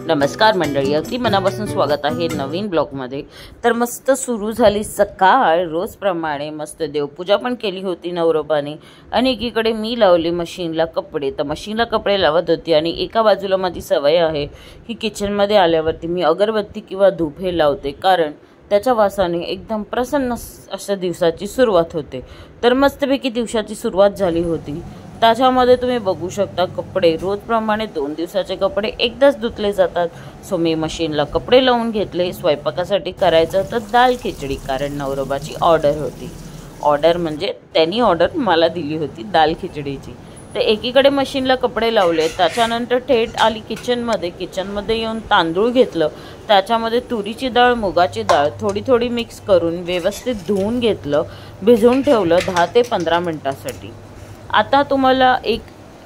नमस्कार मंडळी, अगदी मनापासून स्वागत आहे नवीन ब्लॉगमध्ये। तर मस्त सुरू झाली सकाळ, रोजप्रमाणे मस्त देवपूजा पण केली होती नवरोबाने आणि एकीकडे मी लावली मशीनला कपडे। तर मशीनला कपडे लावत होती आणि एका बाजूला माझी सवय आहे की किचनमध्ये आल्यावरती मी अगरबत्ती किंवा धूप हे लावते, कारण त्याच्या वासाने एकदम प्रसन्न अशा दिवसाची सुरुवात होते। तर मस्तपैकी दिवसाची सुरुवात झाली होती। त्याच्यामध्ये तुम्ही बघू शकता कपडे रोजप्रमाणे 2 दिवसाचे कपडे एकदाच धुतले जातात। सो मी मशीनला कपडे लावून घेतले। स्वयंपाकासाठी करायचं तर दाल खिचडी, कारण नवरोबाची ऑर्डर होती। ऑर्डर म्हणजे त्यांनी ऑर्डर मला दिली होती दाल खिचडीची। तर एकीकडे मशीनला कपडे लावले, त्याच्यानंतर थेट आली किचनमध्ये येऊन तांदूळ घेतलं, त्याच्यामध्ये तुरीची डाळ मुगाची डाळ थोडी थोडी मिक्स करून व्यवस्थित धुवून घेतलं, भिजवून ठेवलं 10 ते 15 मिनिटांसाठी। आता तुम्हाला एक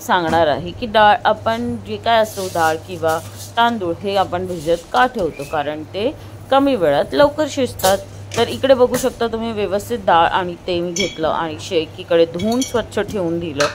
सांगणार आहे की डाळ आपण जे काय असो, डाळ किंवा तांदूळ हे आपण भिजत का ठेवतो, कारण ते कमी वेळात लवकर शिजतात। तर इकडे बघू शकता तुम्ही व्यवस्थित डाळ आणि ते मी घेतलं आणि एकीकडे धुवून स्वच्छ ठेवून दिलं।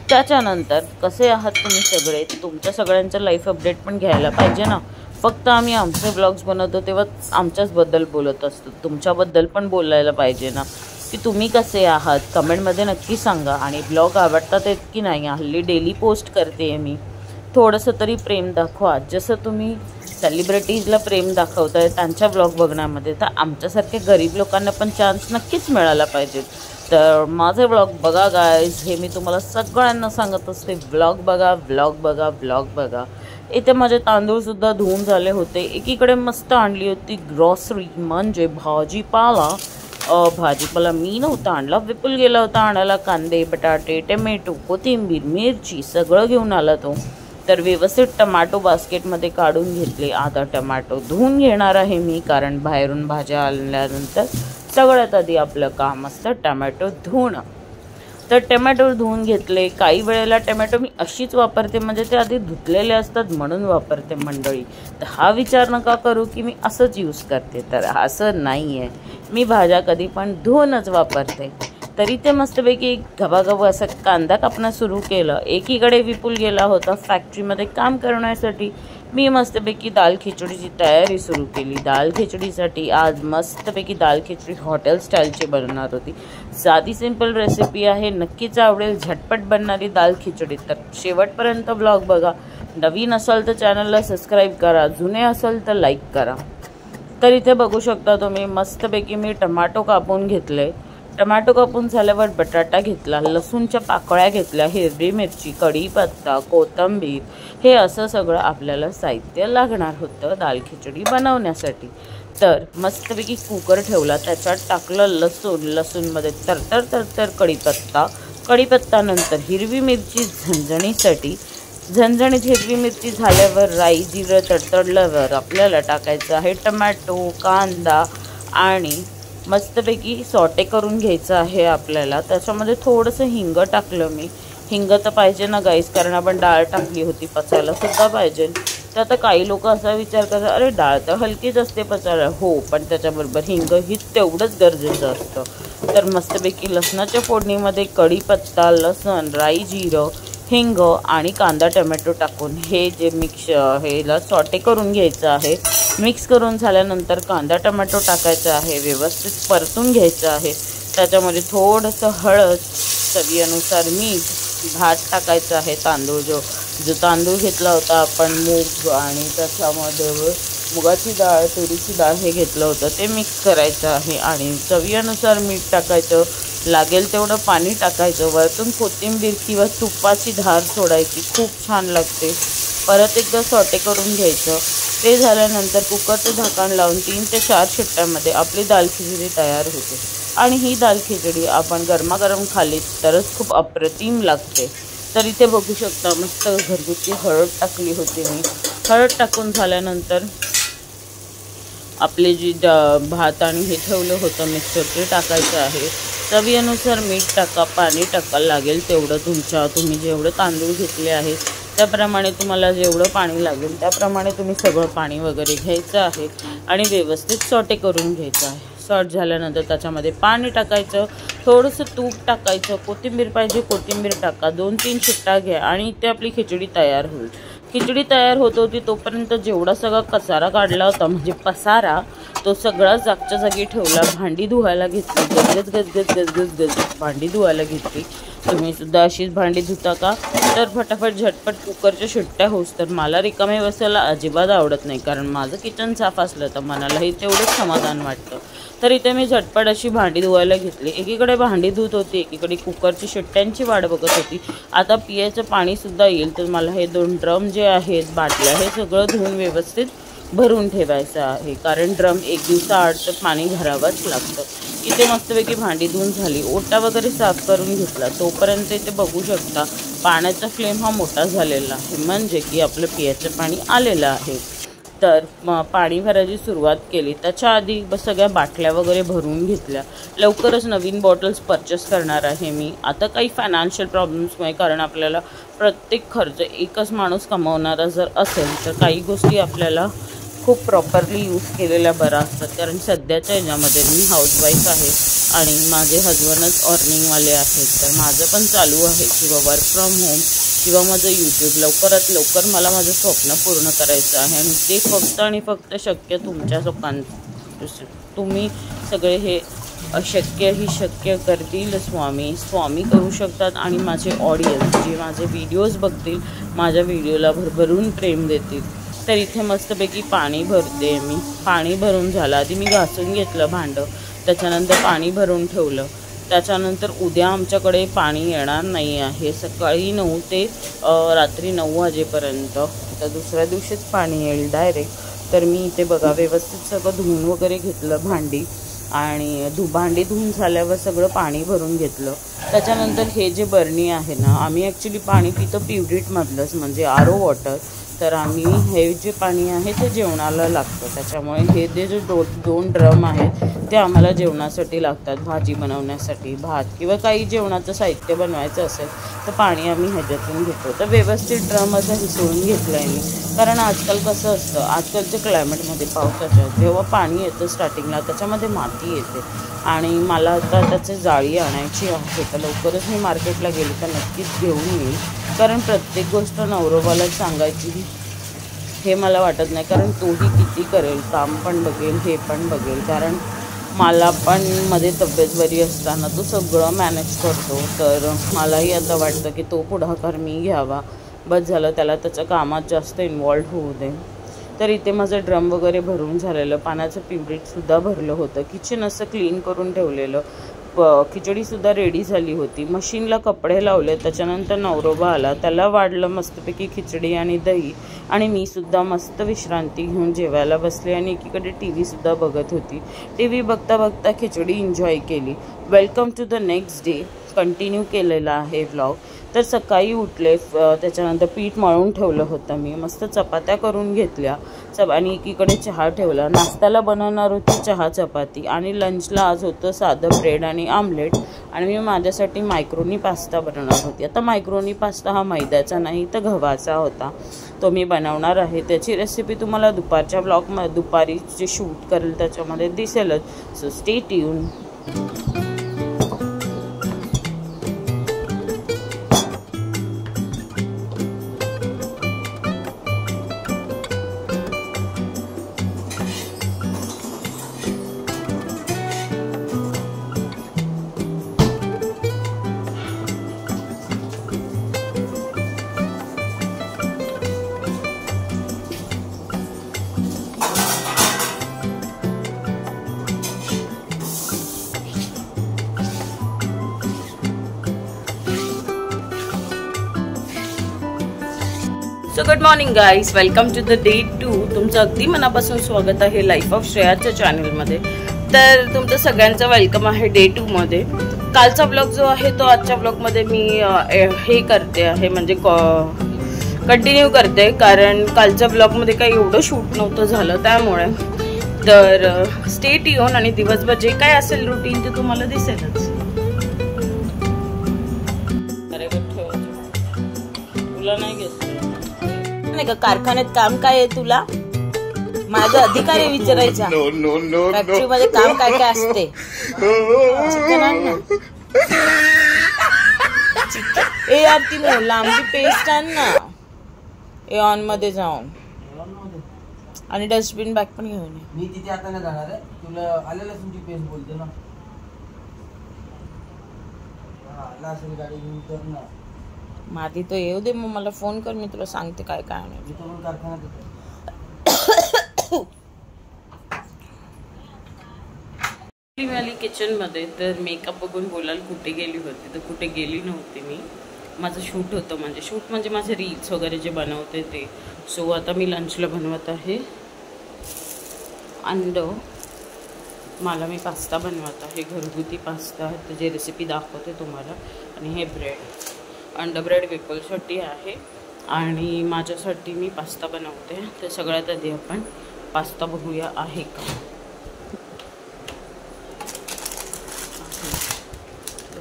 त्याच्यानंतर कसे आहात तुम्ही सगळे, तुमच्या सगळ्यांचं लाईफ अपडेट पण घ्यायला पाहिजे ना। फक्त आम्ही आमचे ब्लॉग्स बनवतो तेव्हा आमच्याचबद्दल बोलत असतो, तुमच्याबद्दल पण बोलायला पाहिजे ना की तुम्ही कसे आहात। कमेंटमध्ये नक्की सांगा। आणि ब्लॉग आवडतात की नाही, हल्ली डेली पोस्ट करते मी, थोडंसं तरी प्रेम दाखवा। जसं तुम्ही सेलिब्रिटीजला प्रेम दाखवताय त्यांच्या ब्लॉग बघण्यामध्ये, तर आमच्यासारख्या गरीब लोकांना पण चान्स नक्कीच मिळाला पाहिजे। तर माझे ब्लॉग बघा गाईज, हे मी तुम्हाला सगळ्यांना सांगत असते, ब्लॉग बघा ब्लॉग बघा ब्लॉग बघा। इथे माझे तांदूळसुद्धा धुवून झाले होते। एकीकडे मस्त आणली होती ग्रॉसरी म्हणजे भाजीपाला मी नव्हता आणला, विपुल गेला होता आणायला। कांदे, बटाटे, टमॅटो, कोथिंबीर, मिरची सगळं घेऊन आला तो। तर व्यवस्थित टमाटो बास्केटमध्ये काढून घेतले। आता टमाटो धुवून घेणार आहे मी, कारण बाहेरून भाज्या आणल्यानंतर सगळ्यात आधी आपलं काम असतं टमॅटो धुवणं। तर टमॅटो धुवून घेतले। काही वेळेला टमॅटो मी अशीच वापरते, म्हणजे ते आधी धुतलेले असतात म्हणून वापरते मंडळी। तर हा विचार नका करू की मी असंच यूज करते, तर असं नाही आहे, मी भाज्या कधी पण धुवूनच वापरते। तरी ते मस्तपैकी गबागबा असं कांदा कापणं सुरू केलं। एकीकडे विपुल गेला होता फॅक्टरीमध्ये काम करण्यासाठी, मी मस्तपैकी दाल खिचडीची तयारी सुरू केली। दाल खिचडीसाठी आज मस्तपैकी दाल खिचडी हॉटेल स्टाईलची बनवणार होती। साधी सिंपल रेसिपी आहे, नक्कीच आवडेल, झटपट बनणारी दाल खिचडी। तर शेवटपर्यंत ब्लॉग बघा। नवीन असाल तर चॅनलला सबस्क्राईब करा, जुने असाल तर लाईक करा। तर इथे बघू शकता तुम्ही मस्तपैकी मी टमाटो कापून घेतले। टमाटो कापून झाल्यावर बटाटा घेतला, लसूणच्या पाकळ्या घेतल्या, हिरवी मिरची, कढीपत्ता, कोथिंबीर, हे असं सगळं आपल्याला साहित्य लागणार होतं दाल खिचडी बनवण्यासाठी। तर मस्तपैकी कुकर ठेवला, त्याच्यात टाकलं लसूणमध्ये तरतर कढीपत्ता, नंतर हिरवी मिरची झणझणीत हिरवी मिरची झाल्यावर राई जिरं तडतडल्यावर आपल्याला टाकायचं आहे टमॅटो, कांदा आणि मस्तपैकी सॉटे करून घ्यायचं आहे आपल्याला। त्याच्यामध्ये थोडंसं हिंग टाकलं मी, हिंग तर पाहिजे ना गाईस, कारण आपण डाळ टाकली होती, पचायला सुद्धा पाहिजे। तर आता काही लोक असा विचार करतात, अरे डाळ तर हलकीच असते पचायला, हो, पण त्याच्याबरोबर हिंग ही तेवढंच गरजेचं असतं। तर मस्तपैकी लसणाच्या फोडणीमध्ये कढीपत्ता, लसण, राई जिरं, हिंग आणि कांदा टमॅटो टाकून हे जे हेला सॉटे करून घ्यायचं आहे। मिक्स करून झाल्यानंतर कांदा टमॅटो टाकायचा आहे, व्यवस्थित परतून घ्यायचं आहे। त्याच्यामध्ये थोडंसं हळद, चवीनुसार मीठ, भात टाकायचं आहे। जो तांदूळ घेतला होता आपण मूग आणि त्याच्यामध्ये मुगाची डाळ, तुरीची डाळ हे घेतलं होतं, ते मिक्स करायचं आहे आणि चवीनुसार मीठ टाकायचं, लागेल तेवढं पाणी टाकायचं, वरतून कोथिंबीर किंवा तुपाची धार सोडायची, खूप छान लागते। परत एकदा सॉटे करून घ्यायचं। ते झाल्यानंतर कुकरचं झाकण लावून 3 ते 4 शिट्ट्यामध्ये आपली दाल खिचडी तयार होते। आणि ही दाल खिचडी आपण गरमागरम खाल्ली तरच खूप अप्रतिम लागते। तर इथे बघू शकता मस्त घरगुती हळद टाकली होती मी। हळद टाकून झाल्यानंतर आपले जी भात आणि हे ठेवलं होतं मिक्सर ते टाकायचं आहे। चवीनुसार मीठ टाका, पाणी टाका, लागेल तेवढं तुम्ही जेवढं तांदूळ घेतले आहे त्याप्रमाणे तुम्हाला जेवढं पाणी लागेल त्याप्रमाणे तुम्ही सगळं पाणी वगैरे घ्यायचं आहे आणि व्यवस्थित सॉटे करून घ्यायचं आहे। सॉट झाल्यानंतर त्याच्यामध्ये पाणी टाकायचं, थोडंसं तूप टाकायचं, कोथिंबीर पाहिजे कोथिंबीर टाका, 2-3 शिट्ट्या घ्या आणि इथे आपली खिचडी तयार होईल। खिचडी तयार होत होती तोपर्यंत जेवढा सगळा कचरा काढला होता म्हणजे पसारा तो सगळा जागच्या जागी ठेवला. भांडी धुवायला घेतली, गजगज गजगज गजगज गज भांडी धुवायला घेतली. तुम्ही सुद्धा अशीच भांडी धुता का? तर फटाफट झटपट कुकरच्या शिट्ट्या होस. तर मला रिकामे बसायला अजिबात आवडत नाही, कारण माझं किचन साफ असलं तर मनालाही तेवढंच समाधान वाटतं. तर इथे मी झटपट अशी भांडी धुवायला घेतली. एकीकडे भांडी धुत होती, एकीकडे कुकरची शिट्ट्यांची वाट बघत होती. आता पियाचं पाणीसुद्धा येईल, तर मला हे 2 ड्रम जे आहेत बाटल्या हे सगळं धुवून व्यवस्थित भरून ठेवायचं आहे, कारण ड्रम 1 दिवसाआड तर पाणी भरावंच लागतं. इथे मस्तपैकी भांडी धुवून झाली, ओटा वगैरे साफ करून घेतला. तोपर्यंत इथे बघू शकता पाण्याचा फ्लेम हा मोठा झालेला आहे, म्हणजे की आपलं पियाचं पाणी आलेलं आहे. तर पाणी भरायची सुरुवात केली. त्याच्या आधी सगळ्या बाटल्या वगैरे भरून घेतल्या. लवकरच नवीन बॉटल्स परचेस करणार आहे मी. आता काही फायनान्शियल प्रॉब्लेम्समुळे, कारण आपल्याला प्रत्येक खर्च एकच माणूस कमावणारा जर असेल तर काही गोष्टी आपल्याला खूप प्रॉपरली यूज केलेल्या बऱ्या असतात. कारण सध्याच्या ह्याच्यामध्ये मी हाऊसवाईफ आहे आणि माझे हजबंडच अर्निंगवाले आहेत. तर माझं पण चालू आहे किंवा वर्क फ्रॉम होम किंवा माझं यूट्यूब. लवकरात लवकर मला माझं स्वप्न पूर्ण करायचं आहे आणि ते फक्त आणि फक्त शक्य तुमच्या लोकांचं. तुम्ही सगळे हे अशक्य ही शक्य करतील स्वामी करू शकतात. आणि माझे ऑडियन्स जे माझे व्हिडिओज बघतील, माझ्या व्हिडिओला भरभरून प्रेम देतील. तर इथे मस्तपैकी पाणी भरते मी. पाणी भरून झालं, आधी मी घासून घेतलं भांडं, त्याच्यानंतर पाणी भरून ठेवलं. त्याच्यानंतर उद्या आमच्याकडे पाणी येणार नाही आहे, सकाळी 9 ते रात्री 9 वाजेपर्यंत. तर दुसऱ्या दिवशीच पाणी येईल डायरेक्ट. तर मी इथे बघा व्यवस्थित सगळं धुवून वगैरे घेतलं भांडी, आणि भांडी धुवून झाल्यावर सगळं पाणी भरून घेतलं. त्याच्यानंतर हे जे बरणी आहे ना, आम्ही ॲक्च्युली पाणी पितो प्युरिटमधलंच, म्हणजे RO वॉटर. तर आम्ही हे जे पाणी आहे ते जेवणाला लागतं, त्याच्यामुळे हे जे 2 ड्रम आहेत ते आम्हाला जेवणासाठी लागतात. भाजी बनवण्यासाठी, भात किंवा काही जेवणाचं साहित्य बनवायचं असेल तर पाणी आम्ही ह्याच्यातून घेतो. तर व्यवस्थित ड्रम असं हिसळून घेतलं आहे मी, कारण आजकाल कसं असतं, आजकालच्या क्लायमेटमध्ये पावसाच्या जेव्हा पाणी येतं स्टार्टिंगला त्याच्यामध्ये माती येते. आणि मला आता त्याची जाळी आणायची आहे, तर लवकरच मी मार्केटला गेले तर नक्कीच घेऊन येईल. कारण प्रत्येक गोष्ट नवरोबाला सांगायची हे मला वाटत नाही, कारण तोही किती करेल, काम पण बघेल, हे पण बघेल. कारण मला पण मध्ये तब्येत बरी असताना तो सगळं मॅनेज करतो. तर मलाही आता वाटतं की तो पुढाकार मी घ्यावा. बस झालं, त्याला त्याच्या कामात जास्त इन्वॉल्व होऊ दे. तर इथे माझं ड्रम वगैरे भरून झालेलं, पाण्याचं प्युरिटसुद्धा भरलं होतं, किचन असं क्लीन करून ठेवलेलं. खिचडीसुद्धा रेडी झाली होती. मशीनला कपडे लावले. त्याच्यानंतर नवरोबा आला, त्याला वाढलं मस्तपैकी खिचडी आणि दही, आणि मी सुद्धा मस्त विश्रांती घेऊन जेवायला बसले आणि एकीकडे TV सुद्धा बघत होती. TV बघता बघता खिचडी एन्जॉय केली. Welcome to the next day continue केलेला आहे व्लॉग. तर सकाळी उठले, त्याच्यानंतर पीठ मळून ठेवलं होतं मी, मस्त चपात्या करून घेतल्या आणि एकीकडे चहा ठेवला. नाश्त्याला बनवणार होती चहा चपाती, आणि लंचला आज होतं साधं ब्रेड आणि आमलेट. आणि मी माझ्यासाठी मायक्रोनी पास्ता बनवणार होती. आता मायक्रोनी पास्ता हा मैद्याचा नाही तर गव्हाचा होता, तो मी बनवणार आहे. त्याची रेसिपी तुम्हाला दुपारच्या ब्लॉगमध्ये, दुपारी जे शूट करेल त्याच्यामध्ये दिसेलच. So stay tuned. So good morning guys, welcome to the day 2. तुमचं अगदी मनापासून स्वागत आहे लाईफ ऑफ श्रेयाच्या चॅनलमध्ये. तर तुमचं सगळ्यांचं वेलकम आहे डे 2 मध्ये. कालचा ब्लॉग जो आहे तो आजच्या ब्लॉगमध्ये मी हे करते आहे, म्हणजे कंटिन्यू करते, कारण कालच्या ब्लॉगमध्ये काही एवढं शूट नव्हतं झालं त्यामुळे. तर स्टे ट्यून, आणि दिवसभर जे काय असेल रुटीन ते तुम्हाला दिसेलच. अरे तुला नाही घेतलं नाही का कारखान्यात काम काय आहे तुला? माझा अधिकार आहे विचारायचा. फॅक्टरी मध्ये काम काय काय असते? चिकन आण ना. ए यार ती लांबी पेस्ट आण ना. एऑन मध्ये जाऊन आणि डस्टबिन बॅग पण घेऊन ये. मी तिथे आता नाही जाणार आहे. तुला आलेला तुमची पेस बोलते ना. आला असेल गाडी घेऊन तर ना. मादी तो येऊ दे, मग मला फोन कर, मी तुला सांगते काय काय नाही. मी तर कारखान्यात येतो. मिळाली किचनमध्ये. तर मेकअप बघून बोलायला कुठे गेली होती, तर कुठे गेली नव्हती मी. माझं शूट होतं, म्हणजे माझे रील्स वगैरे जे बनवते ते. सो आता मी लंचला बनवत आहे अंड. मला मी पास्ता बनवत आहे, घरगुती पास्ता, त्याची रेसिपी दाखवते तुम्हाला. आणि हे ब्रेड, अंडा ब्रेड विपुलसाठी आहे आणि माझ्यासाठी मी पास्ता बनवते. तर सगळ्यात आधी आपण पास्ता बघूया आहे का.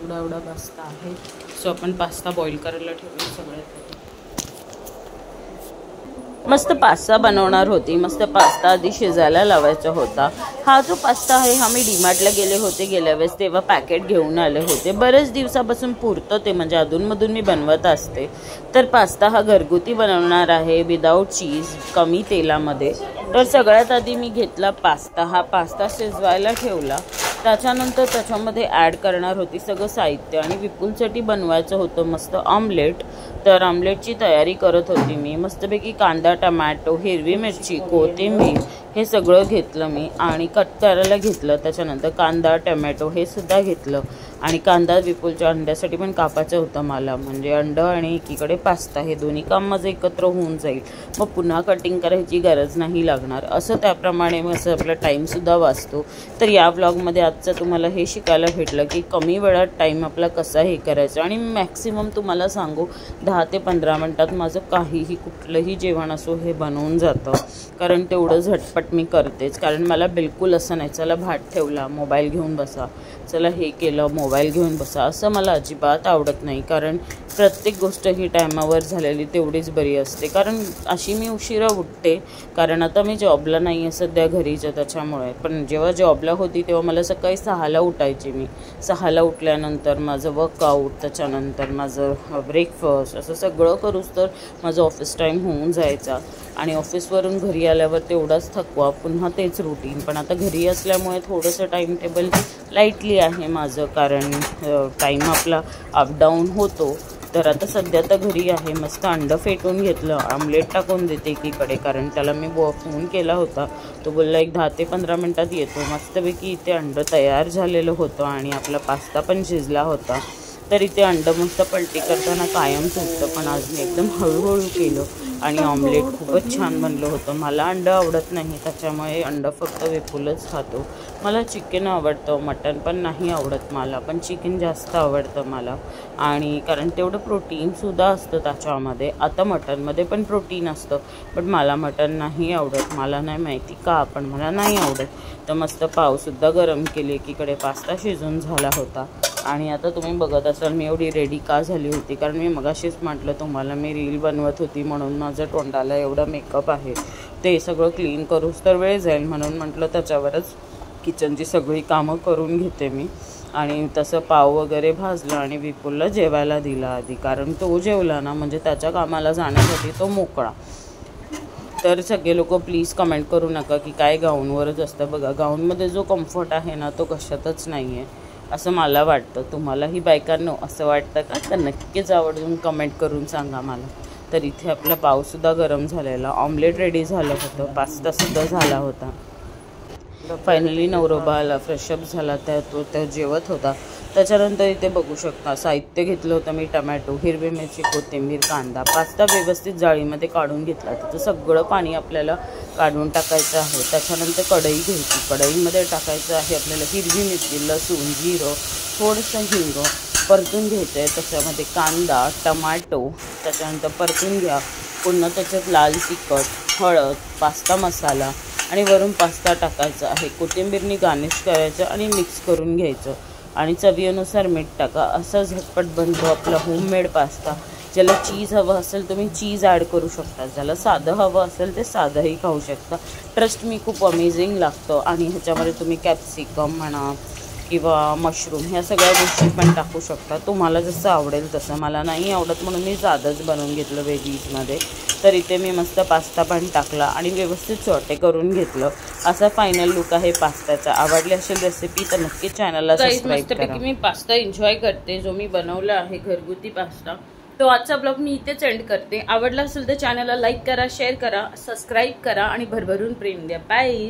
एवढा पास्ता आहे. सो आपण पास्ता बॉईल करायला ठेवूया. सगळ्यात मस्त पास्ता बनवणार होती. मस्त पास्ता आधी शिजायला लावायचा होता. हा जो पास्ता आहे हा मी डीमार्टला गेले होते गेल्या वेळेस, तेव्हा पॅकेट घेऊन आले होते. बरेच दिवसापासून पुरतं ते, म्हणजे अधूनमधून मी बनवत असते. तर पास्ता हा घरगुती बनवणार आहे विदाऊट चीज, कमी तेलामध्ये. तर सगळ्यात आधी मी घेतला पास्ता. हा पास्ता शिजवायला ठेवला. त्याच्यानंतर त्याच्यामध्ये ॲड करणार होती सगळं साहित्य आणि विपुलसाठी बनवायचं होतं मस्त ऑमलेट. तर ऑमलेटची तयारी करत होती मी. मस्तपैकी कांदा, टमॅटो, हिरवी मिरची, कोथिंबीर हे सगळं घेतलं मी आणि कट करायला घेतलं. त्याच्यानंतर कांदा, टमॅटो हे सुद्धा घेतलं आणि कांदा विपुलच्या अंड्यासाठी पण कापायचं होतं मला, म्हणजे अंड आणि एकीकडे पास्ता, हे दोन्ही काम माझं एकत्र होऊन जाईल. मग पुन्हा कटिंग करायची गरज नाही लागणार. असं त्याप्रमाणे असं आपला टाईमसुद्धा वाचतो. तर या व्लॉगमध्ये आजचं तुम्हाला हे शिकायला भेटलं की कमी वेळात टाईम आपला कसा हे करायचा. आणि मॅक्सिमम तुम्हाला सांगू 10 ते 15 मिनटात माझं काहीही कुठलंही जेवण असो हे बनवून जातं. कारण तेवढं झटपट मी करतेच. कारण मला बिलकुल असं नाही चला भात ठेवला मोबाईल घेऊन बसा, चला हे केलं मोबाईल घेऊन बसा, असं मला अजिबात आवडत नाही. कारण प्रत्येक गोष्ट ही टायमावर झालेली तेवढीच बरी असते. कारण अशी मी उशिरा उठते, कारण आता मी जॉबला नाही आहे सध्या, घरीच आहे त्याच्यामुळे. पण जेव्हा जॉबला होती तेव्हा मला सकाळी 6ला उठायची मी. 6ला उठल्यानंतर माझं वर्कआउट, त्याच्यानंतर माझं ब्रेकफास्ट, असं सगळं करूच तर माझं ऑफिस टाईम होऊन जायचा. आणि ऑफिसवरून घरी आल्यावर तेवढाच थकवा, पुन्हा तेच रुटीन. पण आता घरी असल्यामुळे थोडंसं टाईम टेबल लाईटली आहे माझं, कारण टाईम आपला अपडाऊन होतो. तर आता सध्या तर घरी आहे. मस्त अंडं फेटून घेतलं, आमलेट टाकून देते एकीकडे, कारण त्याला मी फोन केला होता. तो बोलला एक 10 ते 15 मिनटात येतो. मस्तपैकी इथे अंडं तयार झालेलं होतं आणि आपला पास्ता पण शिजला होता. तर इथे अंडं मस्त पलटी करताना कायम तुटतं, पण आज मी एकदम हळूहळू केलं आणि ऑमलेट खूपच छान बनलं होतं. मला अंडं आवडत नाही, त्याच्यामुळे अंडं फक्त विपुलच खातो. मला चिकन आवडतं, मटण पण नाही आवडत मला, पण चिकन जास्त आवडतं मला. आणि कारण तेवढं प्रोटीनसुद्धा असतं त्याच्यामध्ये. आता मटणमध्ये पण प्रोटीन असतं, पण मला मटण नाही आवडत. मला नाही माहिती का, पण मला नाही आवडत. तर मस्त पावसुद्धा गरम केली, एकीकडे पास्ता शिजून झाला होता. आणि आता तुम्ही बघत असाल मी एवढी रेडी का झाली होती, कारण मी मगाशीच म्हटलं तुम्हाला मी रील बनवत होती म्हणून माझ्या तोंडाला एवढा मेकअप आहे. ते सगळं क्लीन करूच तर वेळ जाईल, म्हणून म्हटलं त्याच्यावरच किचनची सगळी कामं करून घेते मी. आणि तसं पाव वगैरे भाजलं आणि विपुलला जेवायला दिला आधी, कारण तो जेवला ना म्हणजे त्याच्या कामाला जाण्यासाठी तो मोकळा. तर सगळे लोक प्लीज कमेंट करू नका की काय गाऊनवरच असतं. बघा गाऊनमध्ये जो कम्फर्ट आहे ना तो कशातच नाही आहे असं मला वाटतं. तुम्हालाही बायकांनो असं वाटतं का? तर नक्कीच आवर्जून कमेंट करून सांगा मला. तर इथे आपला पावसुद्धा गरम झालेला, ऑमलेट रेडी झालं होतं, पास्तासुद्धा झाला होता. फायनली नवरोबा आला, फ्रेशअप झाला, तो जेवत होता. त्याच्यानंतर इथे बघू शकता साहित्य घेतलं होतं मी, टमॅटो, हिरवी मिरची, कोथिंबीर, कांदा. पास्ता व्यवस्थित जाळीमध्ये काढून घेतला. त्याचं सगळं पाणी आपल्याला काढून टाकायचं आहे. त्याच्यानंतर कढई घ्यायची, कढईमध्ये टाकायचं आहे आपल्याला हिरवी मिरची, लसूण, जिरं, थोडंसं हिंग परतून घ्यायचं आहे. त्याच्यामध्ये कांदा, टमाटो, त्याच्यानंतर परतून घ्या. पुन्हा त्याच्यात लाल तिखट, हळद, पास्ता मसाला आणि वरून पास्ता टाकायचा आहे. कोथिंबीरनी गार्निश करायचं आणि मिक्स करून घ्यायचं आणि चवीनुसार मीठ टाका. असा झटपट बनतो आपला होममेड पास्ता. ज्याला चीज हवं असेल तुम्ही चीज ॲड करू शकता, ज्याला साधं हवं असेल ते साधंही खाऊ शकता. ट्रस्ट मी खूप अमेझिंग लागतं. आणि ह्याच्यामध्ये तुम्ही कॅप्सिकम म्हणा किंवा मशरूम ह्या सगळ्या गोष्टी पण टाकू शकता, तुम्हाला जसं आवडेल तसं. मला नाही आवडत म्हणून मी साधंच बनवून घेतलं व्हेजीजमध्ये. तर इथे मी मस्त पास्ता पण टाकला आणि व्यवस्थित सॉटे करून घेतलं. असा फायनल लुक आहे पास्त्याचा. आवडली असेल रेसिपी तर नक्की चॅनलला सबस्क्राईब करा. मी पास्ता एन्जॉय करते जो मी बनवला आहे घरगुती पास्ता. तो आजचा ब्लॉग मी इथेच एंड करते. आवडला असेल तर चॅनलला लाईक करा, शेअर करा, सबस्क्राईब करा आणि भरभरून प्रेम द्या. बाय.